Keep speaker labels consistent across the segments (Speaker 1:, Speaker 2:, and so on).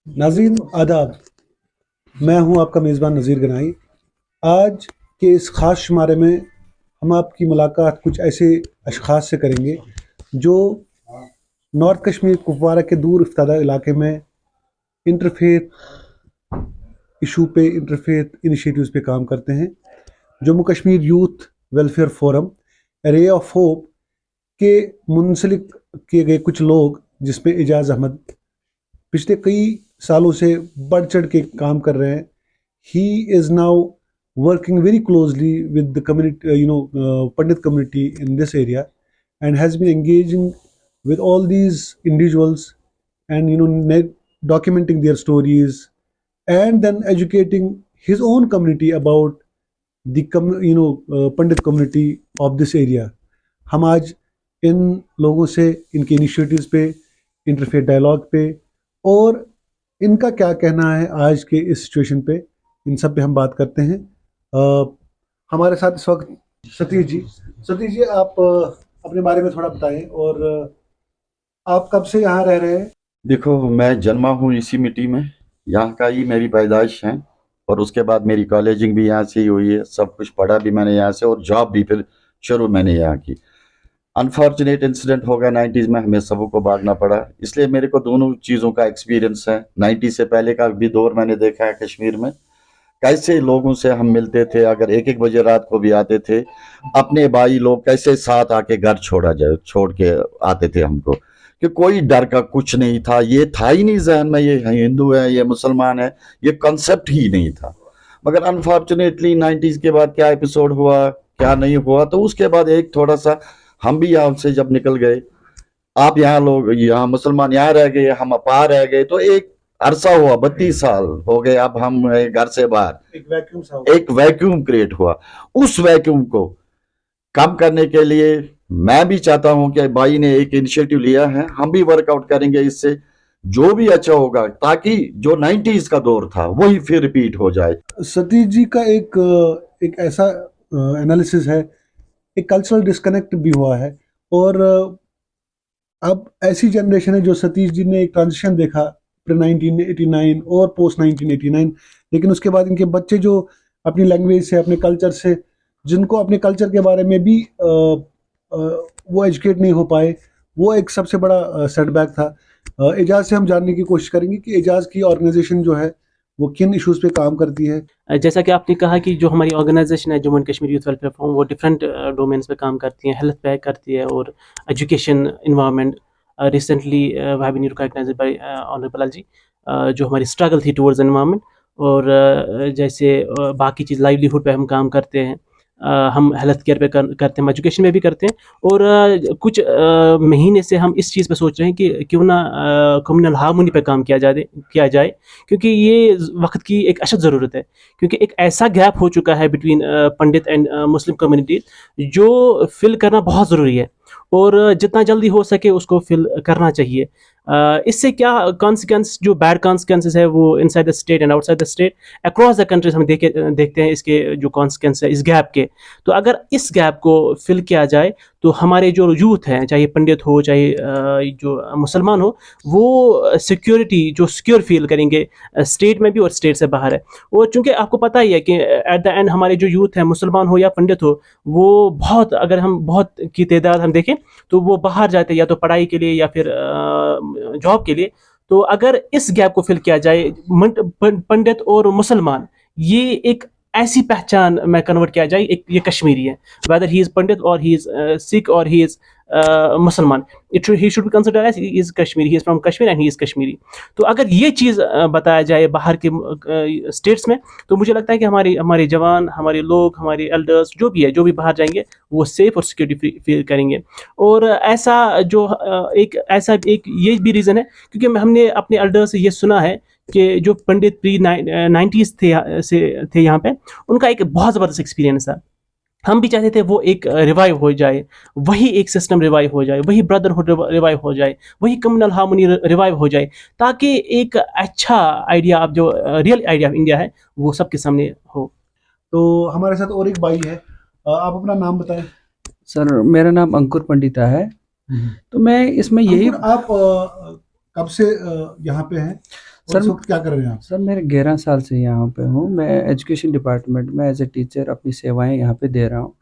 Speaker 1: नाज़रीन आदाब, मैं हूं आपका मेज़बान नज़ीर गनाई। आज के इस ख़ास शुमारे में हम आपकी मुलाकात कुछ ऐसे अशख़ास से करेंगे जो नॉर्थ कश्मीर कुपवारा के दूर इफ्तादा इलाके में इंटरफेथ इशू पे, इंटरफेथ इनिशिएटिव्स पे काम करते हैं। Jammu Kashmir youth welfare forum ray of hope के मुंसलिक किए गए कुछ लोग, जिसमें एजाज़ अहमद पिछले कई सालों से बढ़ चढ़ के काम कर रहे हैं। He is now working very closely with the community, Pandit community in this area, and has been engaging with all these individuals and documenting their stories, and then educating his own community about the Pandit community of this area. हम आज इन लोगों से, इनके initiatives पे, interfaith dialogue पे और इनका क्या कहना है आज के इस सिचुएशन पे, इन सब पे हम बात करते हैं। हमारे साथ इस वक्त सतीश जी, आप अपने बारे में थोड़ा बताएं और आप कब से यहाँ रह रहे हैं?
Speaker 2: देखो, मैं जन्मा हूँ इसी मिट्टी में, यहाँ का ही मेरी पैदाइश है और उसके बाद मेरी कॉलेजिंग भी यहाँ से ही हुई है। सब कुछ पढ़ा भी मैंने यहाँ से और जॉब भी फिर शुरू मैंने यहाँ की। अनफॉर्चुनेट इंसिडेंट हो गया 90s में, हमें सबको भागना पड़ा, इसलिए मेरे को दोनों चीज़ों का एक्सपीरियंस है। 90 से पहले का भी दौर मैंने देखा है कश्मीर में, कैसे लोगों से हम मिलते थे, अगर 1-1 बजे रात को भी आते थे, अपने भाई लोग कैसे साथ आके घर छोड़ के आते थे हमको, कि कोई डर का कुछ नहीं था। ये था ही नहीं जहन में, ये हिंदू है, ये मुसलमान है, ये कॉन्सेप्ट ही नहीं था। मगर अनफॉर्चुनेटली 90s के बाद क्या एपिसोड हुआ, क्या नहीं हुआ, तो उसके बाद एक थोड़ा सा हम भी यहाँ से जब निकल गए, आप यहाँ लोग, यहाँ मुसलमान यहाँ रह गए, हम अपार रह गए, तो एक अरसा हुआ, 32 साल हो गए अब हम घर से बाहर, एक वैक्यूम क्रिएट हुआ। उस वैक्यूम को कम करने के लिए मैं भी चाहता हूं कि भाई ने एक इनिशिएटिव लिया है, हम भी वर्कआउट करेंगे इससे जो भी अच्छा होगा, ताकि जो 90s का दौर था वही फिर रिपीट हो जाए।
Speaker 1: सतीश जी का एक ऐसा एनालिसिस है, एक कल्चरल डिस्कनेक्ट भी हुआ है और अब ऐसी जनरेशन है जो सतीश जी ने एक ट्रांजिशन देखा प्री 1989 और पोस्ट 1989, लेकिन उसके बाद इनके बच्चे जो अपनी लैंग्वेज से, अपने कल्चर से, जिनको अपने कल्चर के बारे में भी वो एजुकेट नहीं हो पाए, वो एक सबसे बड़ा सेटबैक था। एजाज से हम जानने की कोशिश करेंगे कि एजाज की ऑर्गेनाइजेशन जो है वो किन इश्यूज पे काम करती है।
Speaker 3: जैसा कि आपने कहा कि जो हमारी ऑर्गेनाइजेशन है Jammu and Kashmir youth welfare forum, वो डिफरेंट डोमेन्स पे काम करती है, हेल्थ पे करती है और education, environment. Recently we have been recognised by honourable ji, जो हमारी स्ट्रगल थी टुवर्ड्स एनवायरमेंट, और जैसे बाकी चीज़ लाइवलीहुड पे हम काम करते हैं, हम हेल्थ केयर पे करते हैं, एजुकेशन में भी करते हैं, और कुछ महीने से हम इस चीज़ पे सोच रहे हैं कि क्यों ना कम्युनल हार्मोनी पे काम किया जाए, क्योंकि ये वक्त की एक अशद ज़रूरत है, क्योंकि एक ऐसा गैप हो चुका है between Pandit and Muslim community जो फिल करना बहुत ज़रूरी है, और जितना जल्दी हो सके उसको फिल करना चाहिए। इससे क्या कॉन्सिक्वेंस, जो बैड कॉन्सिक्वेंसेस है वो inside the state and outside the state, across the countries हम देखते हैं इसके जो कॉन्सिक्वेंस है इस गैप के। तो अगर इस गैप को फिल किया जाए तो हमारे जो यूथ हैं, चाहे पंडित हो चाहे जो मुसलमान हो, वो सिक्योर फील करेंगे स्टेट में भी और स्टेट से बाहर है। और चूँकि आपको पता ही है कि एट द एंड हमारे जो यूथ है, मुसलमान हो या पंडित हो, वो बहुत, अगर हम बहुत की तादाद हम देखें तो वो बाहर जाते हैं, या तो पढ़ाई के लिए या फिर जॉब के लिए। तो अगर इस गैप को फिल किया जाए, पंडित और मुसलमान, ये एक ऐसी पहचान में कन्वर्ट किया जाए, एक ये कश्मीरी है, वेदर ही इज पंडित और ही इज सिख और ही इज मुसलमान, he should be considered as he is Kashmiri, he is from Kashmir and he is Kashmiri. तो अगर ये चीज़ बताया जाए बाहर के स्टेट्स में, तो मुझे लगता है कि हमारे जवान, हमारे लोग, हमारे एल्डर्स जो भी बाहर जाएंगे वो सेफ और सिक्योरिटी फील करेंगे। और ऐसा एक ये भी रीज़न है क्योंकि हमने अपने एल्डर्स से ये सुना है कि जो पंडित प्री 90s थे यहाँ पे, उनका एक बहुत ज़बरदस्त एक्सपीरियंस था। हम भी चाहते थे वो एक रिवाइव हो जाए, वही एक सिस्टम रिवाइव हो जाए, वही ब्रदरहुड रिवाइव हो जाए, वही कम्युनल हार्मोनी रिवाइव हो जाए, ताकि एक अच्छा आइडिया, अब जो रियल आइडिया ऑफ इंडिया है वो सबके सामने हो।
Speaker 1: तो हमारे साथ और एक भाई है, आप अपना नाम बताएं।
Speaker 4: सर, मेरा नाम अंकुर पंडिता है। तो मैं इसमें यही,
Speaker 1: आप कब से यहाँ पे हैं? और इस वक्त क्या कर रहे हैं आप?
Speaker 4: सर मेरे 11 साल से यहाँ पे हूँ। मैं एजुकेशन डिपार्टमेंट में एज ए टीचर अपनी सेवाएं यहाँ पे दे रहा हूँ।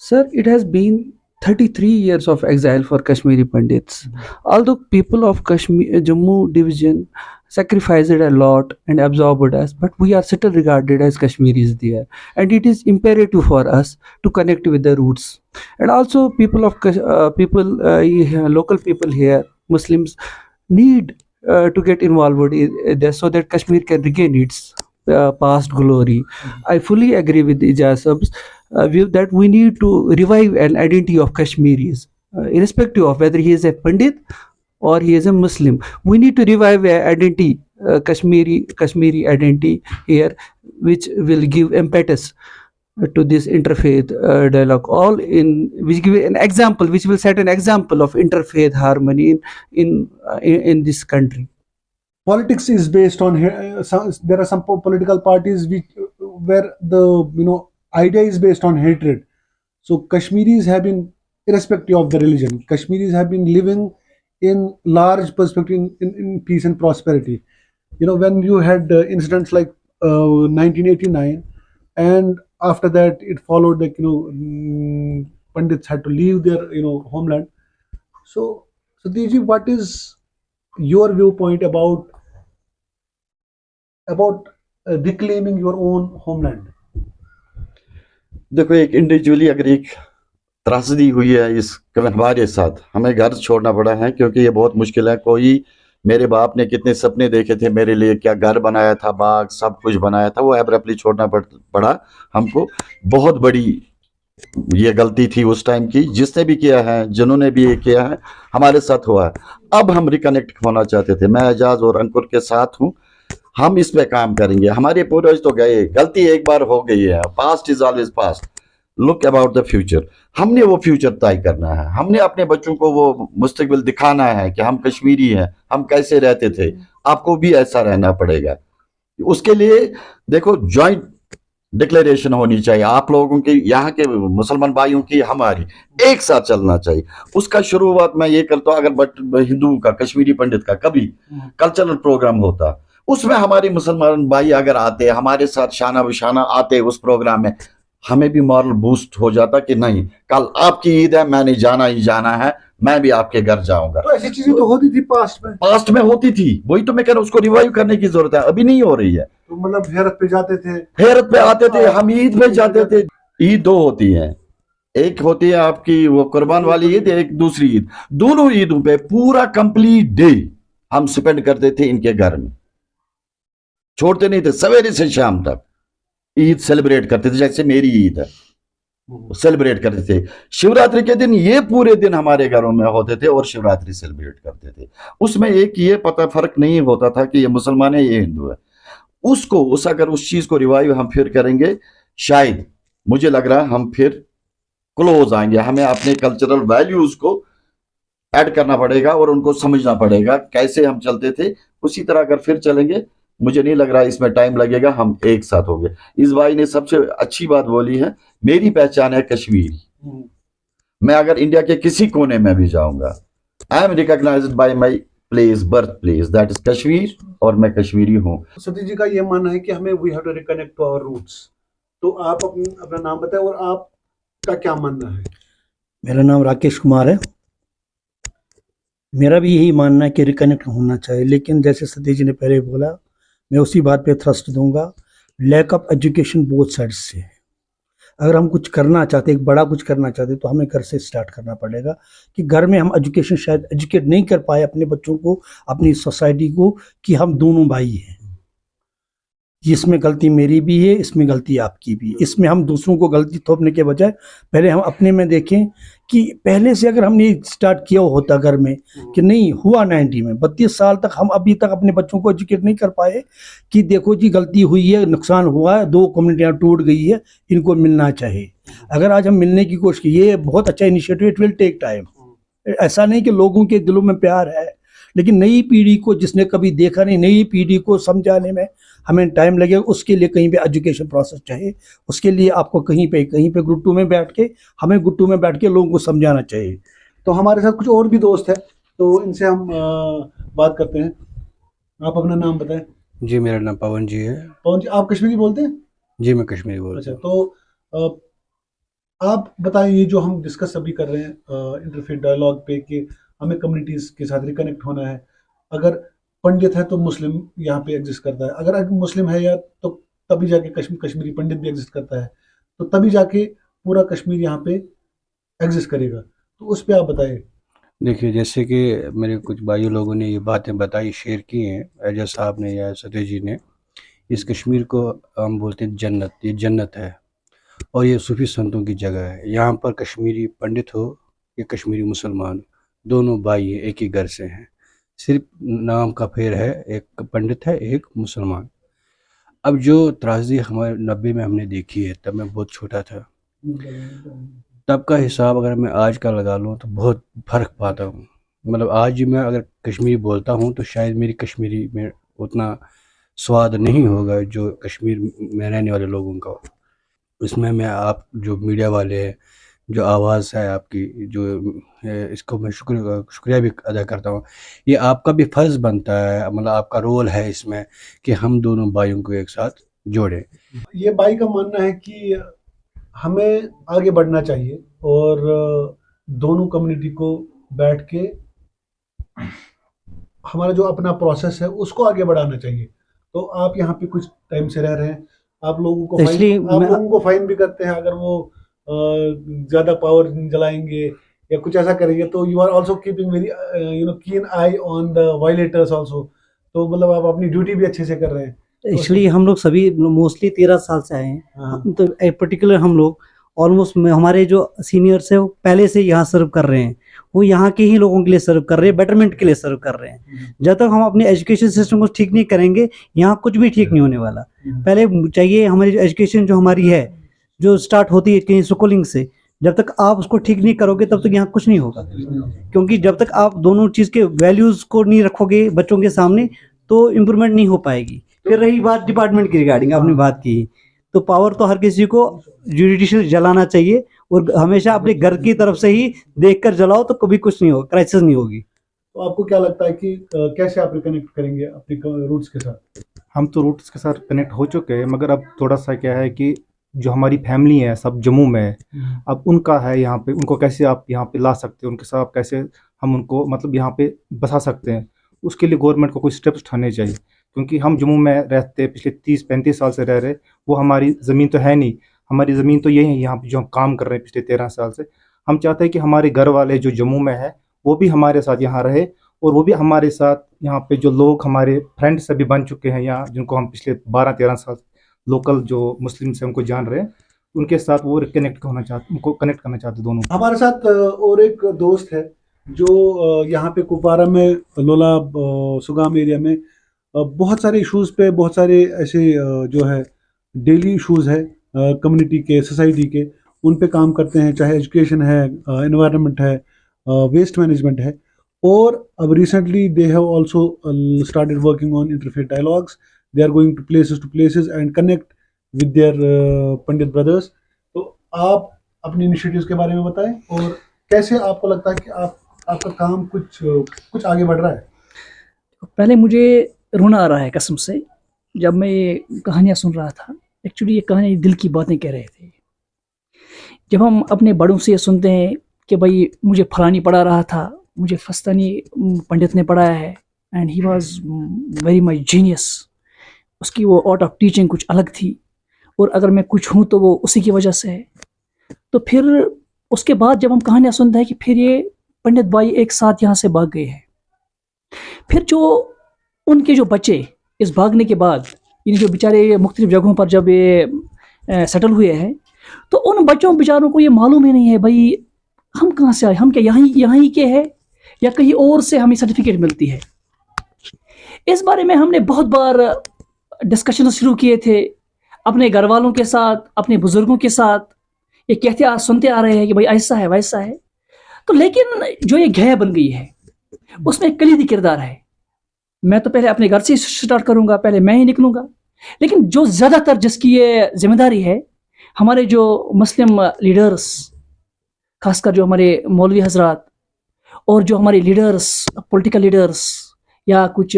Speaker 4: Sir, it has been 33 years of exile for Kashmiri Pandits. Although people of Kashmir, Jammu division sacrificed a lot and absorbed us, but we are still regarded as Kashmiris there. And it is imperative for us to connect with the roots. And also people of local people here, Muslims, need to get involved in this so that Kashmir can regain its past glory. I fully agree with Ijaz Sab's view that we need to revive an identity of Kashmiris, irrespective of whether he is a Pandit or he is a Muslim. We need to revive an identity, Kashmiri identity here, which will give impetus to this interfaith dialogue. Which give an example, which will set an example of interfaith harmony in this country.
Speaker 1: Politics is based on there are some political parties where the idea is based on hatred. So Kashmiris have been, irrespective of the religion, Kashmiris have been living in large perspective in peace and prosperity. When you had incidents like 1989, and after that it followed like Pandits had to leave their homeland. So Deji, what is your viewpoint about reclaiming your own homeland?
Speaker 2: देखो, एक individually अगर एक त्रासदी हुई है इस हमारे साथ, हमें घर छोड़ना पड़ा है क्योंकि ये बहुत मुश्किल है। कोई, मेरे बाप ने कितने सपने देखे थे मेरे लिए, क्या घर बनाया था, बाग सब कुछ बनाया था, वो एब्रप्टली छोड़ना पड़ा हमको। बहुत बड़ी ये गलती थी उस टाइम की, जिसने भी किया है, जिन्होंने भी ये किया है, हमारे साथ हुआ है। अब हम रिकनेक्ट होना चाहते थे। मैं एजाज और अंकुर के साथ हूँ, हम इस पे काम करेंगे। हमारे पूर्वज तो गए, गलती एक बार हो गई है, past is always past, look about the future. हमने वो फ्यूचर तय करना है, हमने अपने बच्चों को वो मुस्तकबिल दिखाना है कि हम कश्मीरी हैं, हम कैसे रहते थे, आपको भी ऐसा रहना पड़ेगा। उसके लिए देखो जॉइंट डिक्लेरेशन होनी चाहिए, आप लोगों की, यहाँ के मुसलमान भाइयों की, हमारी एक साथ चलना चाहिए। उसका शुरुआत मैं ये करता हूँ, अगर हिंदू का, कश्मीरी पंडित का कभी कल्चरल प्रोग्राम होता, उसमें हमारे मुसलमान भाई अगर आते, हमारे साथ शाना बिशाना आते उस प्रोग्राम में, हमें भी मॉरल बूस्ट हो जाता कि नहीं, कल आपकी ईद है, मैंने जाना ही जाना है, मैं भी आपके घर जाऊंगा।
Speaker 1: तो ऐसी चीजें तो होती थी पास्ट में
Speaker 2: होती थी, वही तो मैं कह रहा हूं, उसको रिवाइव करने की जरूरत है, अभी नहीं हो रही है।
Speaker 1: तो मतलब हेरत पे जाते थे,
Speaker 2: हेरत पे आते थे, हम ईद पे जाते थे। ईद दो होती है, एक होती है आपकी वो कुर्बान वाली ईद, एक दूसरी ईद। दोनों ईदों पे पूरा कंप्लीट डे हम स्पेंड करते थे इनके घर में, छोड़ते नहीं थे, सवेरे से शाम तक ईद सेलिब्रेट करते थे। जैसे मेरी ईद है, सेलिब्रेट करते थे। शिवरात्रि के दिन ये पूरे दिन हमारे घरों में होते थे और शिवरात्रि सेलिब्रेट करते थे। उसमें एक ये पता फर्क नहीं होता था कि ये मुसलमान है, ये हिंदू है। अगर उस चीज को रिवाइव हम फिर करेंगे, शायद मुझे लग रहा है हम फिर क्लोज आएंगे। हमें अपने कल्चरल वैल्यूज को ऐड करना पड़ेगा और उनको समझना पड़ेगा कैसे हम चलते थे, उसी तरह अगर फिर चलेंगे, मुझे नहीं लग रहा इसमें टाइम लगेगा, हम एक साथ होंगे। इस भाई ने सबसे अच्छी बात बोली है, मेरी पहचान है कश्मीरी। मैं अगर इंडिया के किसी कोने में भी जाऊंगा, I am recognised by my place, birth place, that is Kashmir, और मैं कश्मीरी हूँ।
Speaker 1: सतीश जी का ये मानना है कि हमें we have to reconnect to our roots. तो आप अपना नाम बताएं और आपका क्या मानना है?
Speaker 5: मेरा नाम राकेश कुमार है। मेरा भी यही मानना है कि रिकनेक्ट होना चाहिए, लेकिन जैसे सतीश जी ने पहले बोला, मैं उसी बात पे थ्रस्ट दूंगा, lack of education both side से है। अगर हम कुछ करना चाहते, एक बड़ा कुछ करना चाहते, तो हमें घर से स्टार्ट करना पड़ेगा कि घर में हम एजुकेशन शायद एजुकेट नहीं कर पाए अपने बच्चों को, अपनी सोसाइटी को, कि हम दोनों भाई हैं, इसमें गलती मेरी भी है, इसमें गलती आपकी भी। इसमें हम दूसरों को गलती थोपने के बजाय पहले हम अपने में देखें कि पहले से अगर हमने स्टार्ट किया होता घर में, कि नहीं हुआ 90 में 32 साल तक हम अभी तक अपने बच्चों को एजुकेट नहीं कर पाए कि देखो जी गलती हुई है, नुकसान हुआ है, 2 कम्युनिटियाँ टूट गई है, इनको मिलना चाहिए। अगर आज हम मिलने की कोशिश की, ये बहुत अच्छा initiative, it will take time. ऐसा नहीं कि लोगों के दिलों में प्यार है, लेकिन नई पीढ़ी को, जिसने कभी देखा नहीं, नई पीढ़ी को समझाने में हमें टाइम लगेगा। उसके लिए कहीं पे एजुकेशन प्रोसेस चाहिए, उसके लिए आपको कहीं पे गुट्टू में बैठ के, हमें गुट्टू में बैठ के लोगों को समझाना चाहिए।
Speaker 1: तो हमारे साथ कुछ और भी दोस्त हैं, तो इनसे हम बात करते हैं। आप अपना नाम बताएं।
Speaker 6: जी मेरा नाम पवन जी है।
Speaker 1: पवन जी, आप कश्मीरी बोलते हैं?
Speaker 6: जी मैं कश्मीरी बोलता
Speaker 1: अच्छा,
Speaker 6: हूँ।
Speaker 1: तो आप बताएं, ये जो हम डिस्कस अभी कर रहे हैं इंटरफेथ डायलॉग पे कि हमें कम्युनिटीज के साथ रिकनेक्ट होना है। अगर पंडित है तो मुस्लिम यहाँ पे एग्जिस्ट करता है, अगर मुस्लिम है या तो तभी जाके कश्मीरी पंडित भी एग्जिस्ट करता है, तो तभी जाके पूरा कश्मीर यहाँ पे एग्जिस्ट करेगा। तो उस पे आप बताएं।
Speaker 6: देखिए जैसे कि मेरे कुछ भाइयों लोगों ने ये बातें बताई, शेयर की हैं, एजाज साहब ने या सतीश जी ने। इस कश्मीर को हम बोलते हैं जन्नत, ये जन्नत है और ये सूफी संतों की जगह है। यहाँ पर कश्मीरी पंडित हो या कश्मीरी मुसलमान, दोनों भाई हैं, एक ही घर से हैं, सिर्फ नाम का फेर है, एक पंडित है एक मुसलमान। अब जो त्रासदी हमारे 90 में हमने देखी है, तब मैं बहुत छोटा था, तब का हिसाब अगर मैं आज का लगा लूँ तो बहुत फ़र्क पाता हूँ। मतलब आज मैं अगर कश्मीरी बोलता हूँ तो शायद मेरी कश्मीरी में उतना स्वाद नहीं होगा जो कश्मीर में रहने वाले लोगों का। इसमें मैं आप जो मीडिया वाले हैं, जो आवाज़ है आपकी, जो इसको मैं शुक्रिया भी अदा करता हूँ। ये आपका भी फ़र्ज़ बनता है, मतलब आपका रोल है इसमें कि हम दोनों भाइयों को एक साथ जोड़ें।
Speaker 1: ये भाई का मानना है कि हमें आगे बढ़ना चाहिए और दोनों कम्युनिटी को बैठ के हमारा जो अपना प्रोसेस है उसको आगे बढ़ाना चाहिए। तो आप यहाँ पे कुछ टाइम से रह रहे हैं, आप लोगों को फाइन भी करते हैं अगर वो ज्यादा पावर जलाएंगे या कुछ ऐसा करेंगे, तो you are also keeping very keen eye on the violators also. तो मतलब आप अपनी ड्यूटी भी अच्छे से कर रहे हैं।
Speaker 7: एक्चुअली हम लोग सभी मोस्टली 13 साल से आए हैं।
Speaker 1: हाँ।
Speaker 7: तो पर्टिकुलर हम लोग ऑलमोस्ट हमारे जो सीनियर्स है वो पहले से यहाँ सर्व कर रहे हैं, वो यहाँ के ही लोगों के लिए सर्व कर रहे हैं, बेटरमेंट के लिए सर्व कर रहे हैं। जब तक हम अपने एजुकेशन सिस्टम को ठीक नहीं करेंगे, यहाँ कुछ भी ठीक नहीं होने वाला। पहले चाहिए हमारी एजुकेशन जो हमारी है, जो स्टार्ट होती है कहीं स्कूलिंग से, जब तक आप उसको ठीक नहीं करोगे तब तक यहाँ कुछ नहीं होगा। क्योंकि जब तक आप दोनों चीज़ के वैल्यूज़ को नहीं रखोगे बच्चों के सामने, तो इम्प्रूवमेंट नहीं हो पाएगी। फिर रही बात डिपार्टमेंट की रिगार्डिंग, आपने बात की, तो पावर तो हर किसी को जुडिशियल जलाना चाहिए और हमेशा अपने घर की तरफ से ही देखकर जलाओ, तो कभी कुछ नहीं होगा, क्राइसिस नहीं होगी।
Speaker 1: तो आपको क्या लगता है कि कैसे आप रिकनेक्ट करेंगे अपने रूट्स के साथ?
Speaker 8: हम तो रूट्स के साथ कनेक्ट हो चुके हैं, मगर अब थोड़ा सा क्या है कि जो हमारी फैमिली है सब जम्मू में है, अब उनका है यहाँ पे, उनको कैसे आप यहाँ पे ला सकते हैं, उनके साथ कैसे हम उनको मतलब यहाँ पे बसा सकते हैं, उसके लिए गवर्नमेंट को कोई स्टेप्स उठाने चाहिए। क्योंकि हम जम्मू में रहते पिछले 30-35 साल से रह रहे, वो हमारी ज़मीन तो है नहीं, हमारी ज़मीन तो ये है यहाँ पे जो हम काम कर रहे हैं पिछले 13 साल से। हम चाहते हैं कि हमारे घर वाले जो जम्मू में है वो भी हमारे साथ यहाँ रहे, और वो भी हमारे साथ यहाँ पे जो लोग हमारे फ्रेंड्स अभी बन चुके हैं यहाँ, जिनको हम पिछले 12-13 साल लोकल जो मुस्लिम से उनको जान रहे हैं, उनके साथ वो कनेक्ट होना चाहते, उनको कनेक्ट करना चाहते दोनों।
Speaker 1: हमारे साथ और एक दोस्त है जो यहाँ पे कुपवारा में लोला सुगाम एरिया में बहुत सारे इश्यूज़ पे, बहुत सारे ऐसे जो है डेली इश्यूज़ है कम्युनिटी के, सोसाइटी के, उन पे काम करते हैं। चाहे एजुकेशन है, एनवायरनमेंट है, वेस्ट मैनेजमेंट है। और अब recently they have also started working on interfaith dialogues. They are going to places and connect with their Pandit brothers. तो आप अपने इनिशिएटिव्स के बारे में बताएं और कैसे आपको लगता है कि आपका काम कुछ आगे बढ़ रहा है।
Speaker 9: पहले मुझे रोना आ रहा है कसम से, जब मैं ये कहानियाँ सुन रहा था। एक्चुअली ये कहानी दिल की बातें कह रहे थे। जब हम अपने बड़ों से सुनते हैं कि भाई मुझे फलानी पढ़ा रहा था, मुझे फस्तानी पंडित ने पढ़ाया है, and he was very much genius, उसकी वो आर्ट ऑफ टीचिंग कुछ अलग थी, और अगर मैं कुछ हूँ तो वो उसी की वजह से है। तो फिर उसके बाद जब हम कहानियाँ सुनते हैं कि फिर ये पंडित भाई एक साथ यहाँ से भाग गए हैं, फिर जो उनके जो बच्चे इस भागने के बाद, इन जो बेचारे मुख्तलिफ जगहों पर जब ये सेटल हुए हैं, तो उन बच्चों बेचारों को ये मालूम ही नहीं है भाई हम कहाँ से आए, हम क्या यहाँ ही के हैं या कहीं और से हमें सर्टिफिकेट मिलती है। इस बारे में हमने बहुत बार डिस्कशन शुरू किए थे अपने घर वालों के साथ, अपने बुजुर्गों के साथ। ये कहते सुनते आ रहे हैं कि भाई ऐसा है वैसा है, तो लेकिन जो ये घय बन गई है उसमें एक कलीदी किरदार है। मैं तो पहले अपने घर से स्टार्ट करूंगा, पहले मैं ही निकलूंगा, लेकिन जो ज़्यादातर जिसकी ये जिम्मेदारी है, हमारे जो मुस्लिम लीडर्स, खासकर जो हमारे मौलवी हजरात और जो हमारे लीडर्स, पॉलिटिकल लीडर्स, या कुछ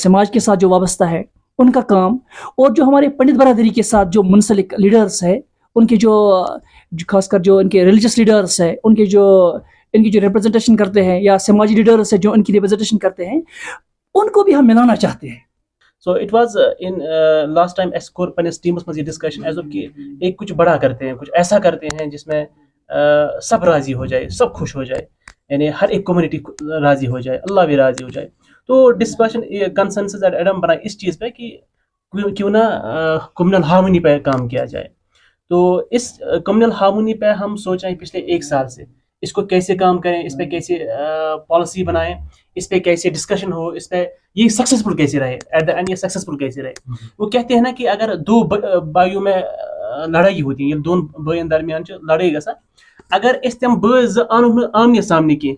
Speaker 9: समाज के साथ जो वाबस्ता है उनका काम, और जो हमारे पंडित बरादरी के साथ जो मुंसलिक लीडर्स है उनके जो खासकर जो इनके रिलीजियस लीडर्स है उनके जो इनकी जो रिप्रेजेंटेशन करते हैं, या समाजी लीडर्स है जो इनकी रिप्रेजेंटेशन करते हैं, उनको भी हम मिलाना चाहते हैं।
Speaker 3: So it was in last time S core punish teams में ये डिस्कशन एज कि एक कुछ बड़ा करते हैं, कुछ ऐसा करते हैं जिसमें सब राजी हो जाए, सब खुश हो जाए, यानी हर एक कम्युनिटी राजी हो जाए, अल्लाह भी राजी हो जाए। तो डिस्कशन कंसेंसस एडम बना इस चीज़ पे कि क्यों ना कम्युनल हार्मनी पे काम किया जाए। तो इस कम्युनल हार्मनी पे हम सोच रहे हैं पिछले 1 साल से इसको कैसे काम करें, इस पे कैसे पॉलिसी बनाएं, इस पे कैसे डिस्कशन हो, इस पे ये सक्सेसफुल कैसे रहे, एट द एंड ये सक्सेसफुल कैसे रहे। वो कहते हैं ना कि अगर 2 भाइयों में लड़ाई होती है, ये 2 भाइयों दरमियान लड़ाई गसा, अगर इस तम बज आमने सामने किए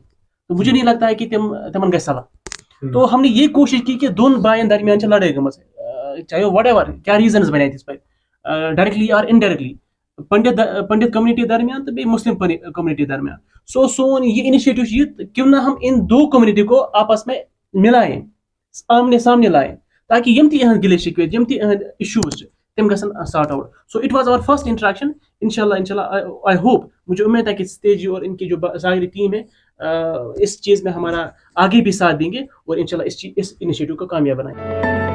Speaker 3: तो मुझे नहीं लगता है कि तमन गए सलाह। तो हमने ये कोशिश की कि 2 भाइयों दरमियान लड़ाई गमस, चाहे वट एवर क्या रीजन बने इस पर, डायरेक्टली और इनडायरेक्टली पंडित कम्युनिटी दरमियान तो बे मुस्लिम कम्युनिटी दरमियान। सो सोन ये इनिशिएटिव ये क्यों ना हम इन 2 कम्युनिटी को आपस में मिलाएं, आमने सामने लाएं, ताकि यम ती गिले शिकवे यम ती इश्यूज तम गसन sort out. So it was our first interaction. इंशाल्लाह आई होप, मुझे उम्मीद है कि स्टेज और इनकी जो सारी टीम है इस चीज़ में हमारा आगे भी साथ देंगे और इंशाल्लाह इस इनिशिएटिव को कामयाब बनाएंगे।